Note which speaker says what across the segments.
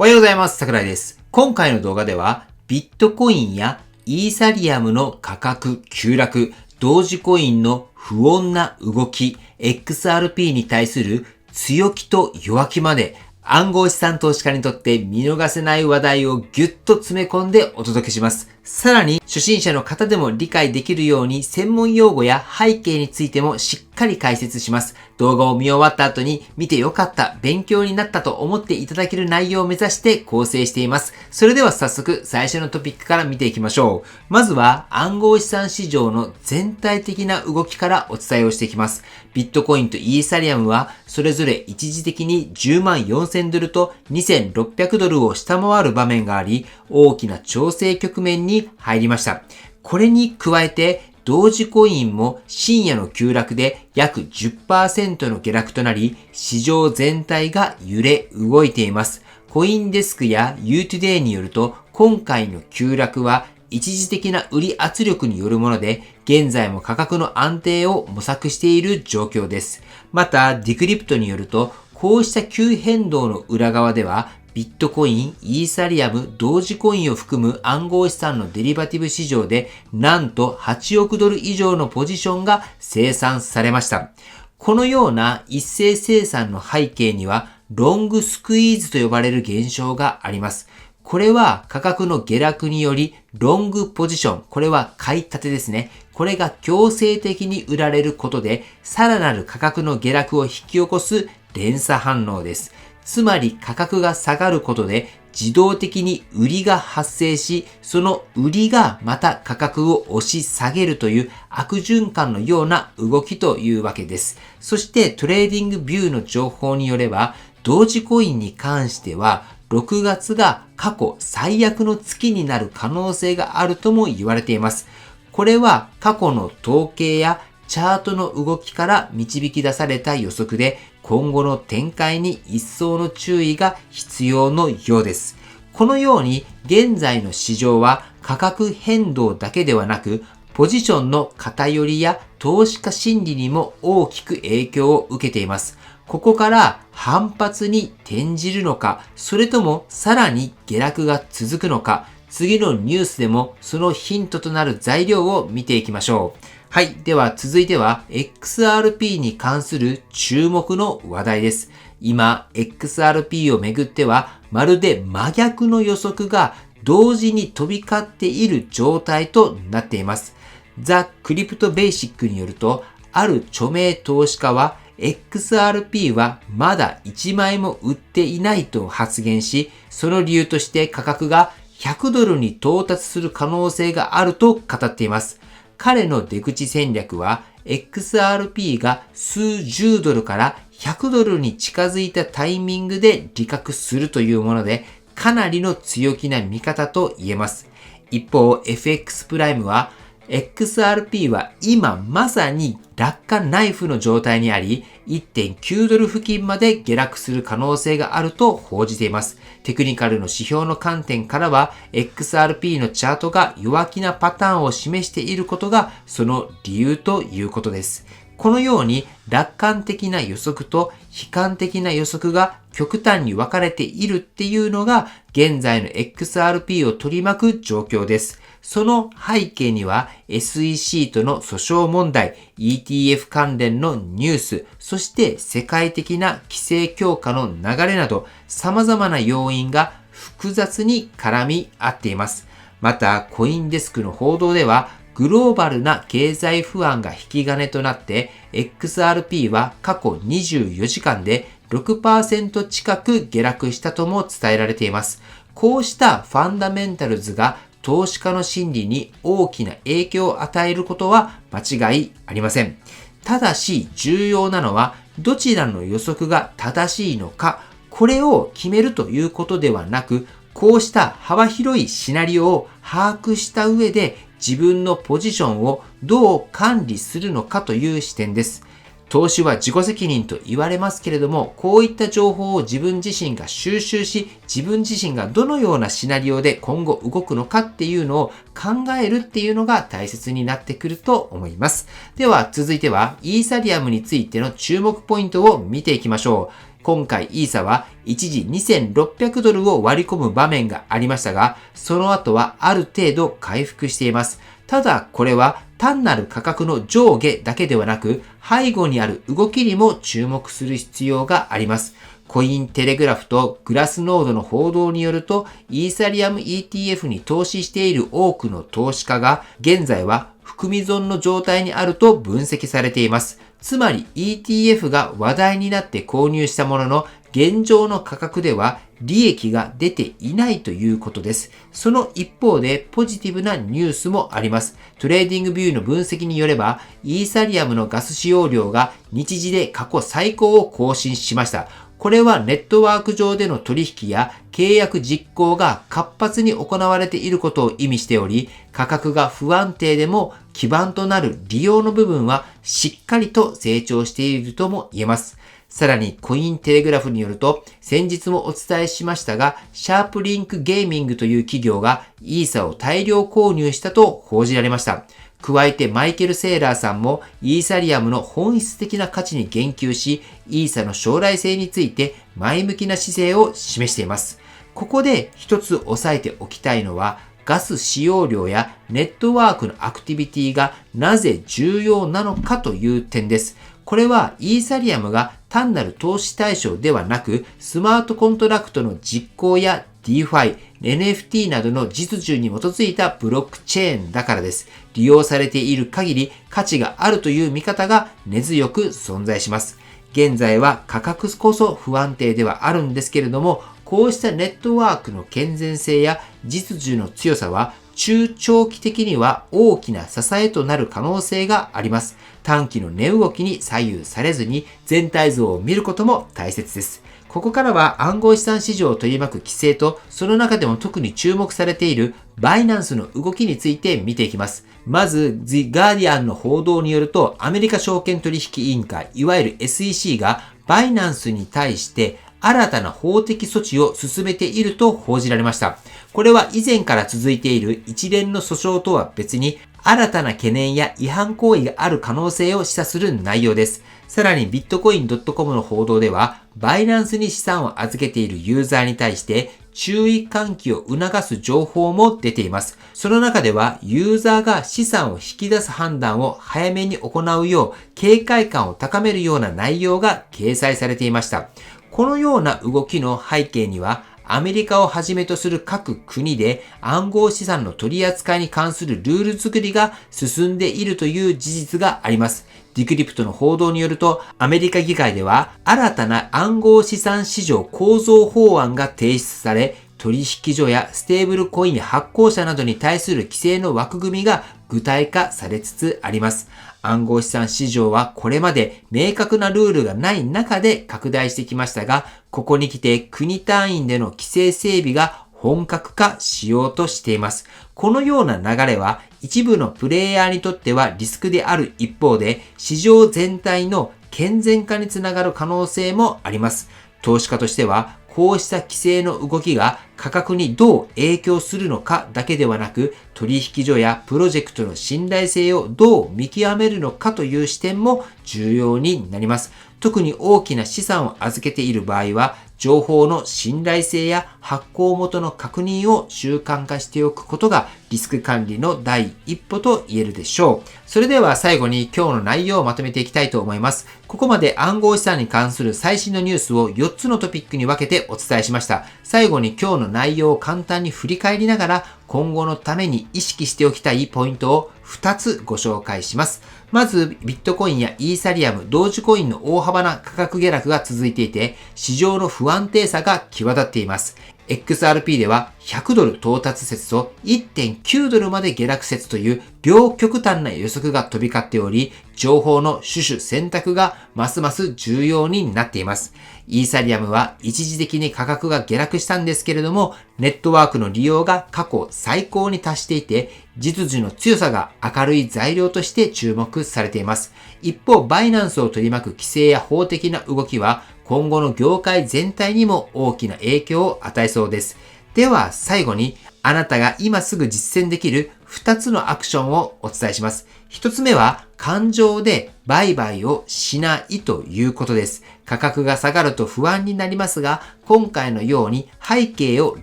Speaker 1: おはようございます。桜井です。今回の動画では、ビットコインやイーサリアムの価格急落、同時コインの不穏な動き、XRP に対する強気と弱気まで、暗号資産投資家にとって見逃せない話題をギュッと詰め込んでお届けします。さらに、初心者の方でも理解できるように専門用語や背景についてもしっかり解説します。動画を見終わった後に見てよかった、勉強になったと思っていただける内容を目指して構成しています。それでは早速最初のトピックから見ていきましょう。まずは暗号資産市場の全体的な動きからお伝えをしていきます。ビットコインとイーサリアムはそれぞれ一時的に10万4000ドルと2600ドルを下回る場面があり、大きな調整局面に入りました。これに加えて同時コインも深夜の急落で約 10% の下落となり、市場全体が揺れ動いています。コインデスクや U-Today によると、今回の急落は一時的な売り圧力によるもので、現在も価格の安定を模索している状況です。また、ディクリプトによると、こうした急変動の裏側では、ビットコイン、イーサリアム、同時コインを含む暗号資産のデリバティブ市場で、なんと8億ドル以上のポジションが生産されました。このような一斉生産の背景には、ロングスクイーズと呼ばれる現象があります。これは価格の下落により、ロングポジション、これは買い立てですね。これが強制的に売られることで、さらなる価格の下落を引き起こす連鎖反応です。つまり価格が下がることで自動的に売りが発生し、その売りがまた価格を押し下げるという悪循環のような動きというわけです。そしてトレーディングビューの情報によれば、同時コインに関しては6月が過去最悪の月になる可能性があるとも言われています。これは過去の統計やチャートの動きから導き出された予測で、今後の展開に一層の注意が必要のようです。このように現在の市場は価格変動だけではなく、ポジションの偏りや投資家心理にも大きく影響を受けています。ここから反発に転じるのか、それともさらに下落が続くのか、次のニュースでもそのヒントとなる材料を見ていきましょう。はい。では続いては XRP に関する注目の話題です。今 XRP をめぐってはまるで真逆の予測が同時に飛び交っている状態となっています。ザ・クリプト・ベーシックによると、ある著名投資家は XRP はまだ1枚も売っていないと発言し、その理由として価格が100ドルに到達する可能性があると語っています。彼の出口戦略は XRP が数十ドルから100ドルに近づいたタイミングで利確するというもので、かなりの強気な見方と言えます。一方 FX プライムはXRP は今まさに落下ナイフの状態にあり、1.9 ドル付近まで下落する可能性があると報じています。テクニカルの指標の観点からは、XRP のチャートが弱気なパターンを示していることがその理由ということです。このように楽観的な予測と悲観的な予測が極端に分かれているっていうのが現在の XRP を取り巻く状況です。その背景には SEC との訴訟問題、ETF 関連のニュース、そして世界的な規制強化の流れなど様々な要因が複雑に絡み合っています。また、コインデスクの報道ではグローバルな経済不安が引き金となって XRP は過去24時間で 6% 近く下落したとも伝えられています。こうしたファンダメンタルズが投資家の心理に大きな影響を与えることは間違いありません。ただし重要なのはどちらの予測が正しいのか、これを決めるということではなく、こうした幅広いシナリオを把握した上で自分のポジションをどう管理するのかという視点です。投資は自己責任と言われますけれども、こういった情報を自分自身が収集し、自分自身がどのようなシナリオで今後動くのかっていうのを考えるっていうのが大切になってくると思います。では続いてはイーサリアムについての注目ポイントを見ていきましょう。今回イーサは一時2600ドルを割り込む場面がありましたが、その後はある程度回復しています。ただこれは単なる価格の上下だけではなく、背後にある動きにも注目する必要があります。コインテレグラフとグラスノードの報道によると、イーサリアム ETF に投資している多くの投資家が、現在は含み損の状態にあると分析されています。つまり ETF が話題になって購入したものの、現状の価格では利益が出ていないということです。その一方でポジティブなニュースもあります。トレーディングビューの分析によれば、イーサリアムのガス使用量が日時で過去最高を更新しました。これはネットワーク上での取引や契約実行が活発に行われていることを意味しており、価格が不安定でも基盤となる利用の部分はしっかりと成長しているとも言えます。さらにコインテレグラフによると、先日もお伝えしましたが、シャープリンクゲーミングという企業がイーサを大量購入したと報じられました。加えてマイケル・セーラーさんもイーサリアムの本質的な価値に言及し、イーサの将来性について前向きな姿勢を示しています。ここで一つ押さえておきたいのは、ガス使用量やネットワークのアクティビティがなぜ重要なのかという点です。これはイーサリアムが単なる投資対象ではなく、スマートコントラクトの実行や DeFi、NFT などの実需に基づいたブロックチェーンだからです。利用されている限り価値があるという見方が根強く存在します。現在は価格こそ不安定ではあるんですけれども、こうしたネットワークの健全性や実需の強さは中長期的には大きな支えとなる可能性があります。短期の値動きに左右されずに全体像を見ることも大切です。ここからは暗号資産市場を取り巻く規制と、その中でも特に注目されているバイナンスの動きについて見ていきます。まず、The Guardian の報道によると、アメリカ証券取引委員会、いわゆる SEC がバイナンスに対して新たな法的措置を進めていると報じられました。これは以前から続いている一連の訴訟とは別に、新たな懸念や違反行為がある可能性を示唆する内容です。さらにビットコイン .com の報道では、バイナンスに資産を預けているユーザーに対して注意喚起を促す情報も出ています。その中では、ユーザーが資産を引き出す判断を早めに行うよう警戒感を高めるような内容が掲載されていました。このような動きの背景には、アメリカをはじめとする各国で暗号資産の取り扱いに関するルール作りが進んでいるという事実があります。ディクリプトの報道によると、アメリカ議会では新たな暗号資産市場構造法案が提出され、取引所やステーブルコイン発行者などに対する規制の枠組みが具体化されつつあります。暗号資産市場はこれまで明確なルールがない中で拡大してきましたが、ここに来て国単位での規制整備が本格化しようとしています。このような流れは一部のプレイヤーにとってはリスクである一方で、市場全体の健全化につながる可能性もあります。投資家としては、こうした規制の動きが価格にどう影響するのかだけではなく、取引所やプロジェクトの信頼性をどう見極めるのかという視点も重要になります。特に大きな資産を預けている場合は、情報の信頼性や発行元の確認を習慣化しておくことがリスク管理の第一歩と言えるでしょう。それでは最後に今日の内容をまとめていきたいと思います。ここまで暗号資産に関する最新のニュースを4つのトピックに分けてお伝えしました。最後に今日の内容を簡単に振り返りながら、今後のために意識しておきたいポイントを2つご紹介します。まず、ビットコインやイーサリアム、同時コインの大幅な価格下落が続いていて、市場の不安定さが際立っています。XRP では100ドル到達説と 1.9 ドルまで下落説という両極端な予測が飛び交っており、情報の取捨選択がますます重要になっています。イーサリアムは一時的に価格が下落したんですけれども、ネットワークの利用が過去最高に達していて、実需の強さが明るい材料として注目されています。一方、バイナンスを取り巻く規制や法的な動きは、今後の業界全体にも大きな影響を与えそうです。では最後に、あなたが今すぐ実践できる2つのアクションをお伝えします。1つ目は、感情で売買をしないということです。価格が下がると不安になりますが、今回のように背景を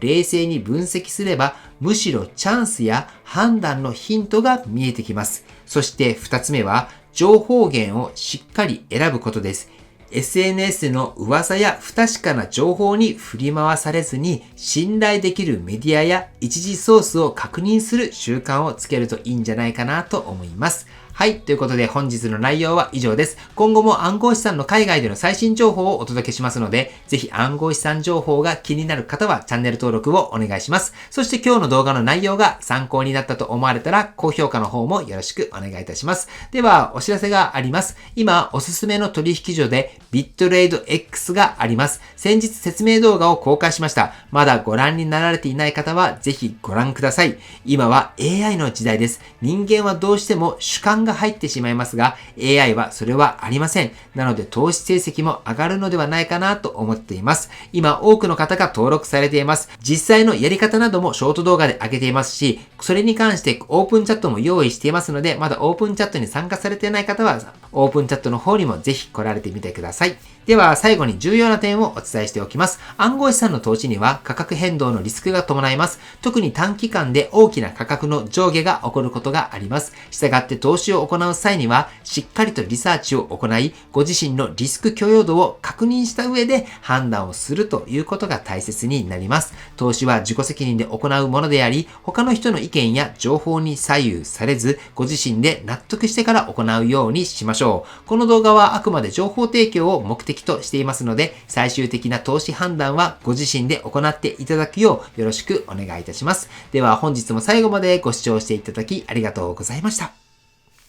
Speaker 1: 冷静に分析すれば、むしろチャンスや判断のヒントが見えてきます。そして2つ目は、情報源をしっかり選ぶことです。SNS の噂や不確かな情報に振り回されずに、信頼できるメディアや一時ソースを確認する習慣をつけるといいんじゃないかなと思います。はい。ということで本日の内容は以上です。今後も暗号資産の海外での最新情報をお届けしますので、ぜひ暗号資産情報が気になる方はチャンネル登録をお願いします。そして今日の動画の内容が参考になったと思われたら、高評価の方もよろしくお願いいたします。では、お知らせがあります。今、おすすめの取引所でビットレイド X があります。先日説明動画を公開しました。まだご覧になられていない方は、ぜひご覧ください。今は AI の時代です。人間はどうしても主観が入ってしまいますが、AI はそれはありません。なので投資成績も上がるのではないかなと思っています。今多くの方が登録されています。実際のやり方などもショート動画で上げていますし、それに関してオープンチャットも用意していますので、まだオープンチャットに参加されていない方は、オープンチャットの方にもぜひ来られてみてください。では最後に重要な点をお伝えしておきます。暗号資産の投資には価格変動のリスクが伴います。特に短期間で大きな価格の上下が起こることがあります。したがって投資を行う際にはしっかりとリサーチを行い、ご自身のリスク許容度を確認した上で判断をするということが大切になります。投資は自己責任で行うものであり、他の人の意見や情報に左右されず、ご自身で納得してから行うようにしましょう。この動画はあくまで情報提供を目的としていますので、最終的な投資判断はご自身で行っていただくようよろしくお願いいたします。では本日も最後までご視聴していただきありがとうございました。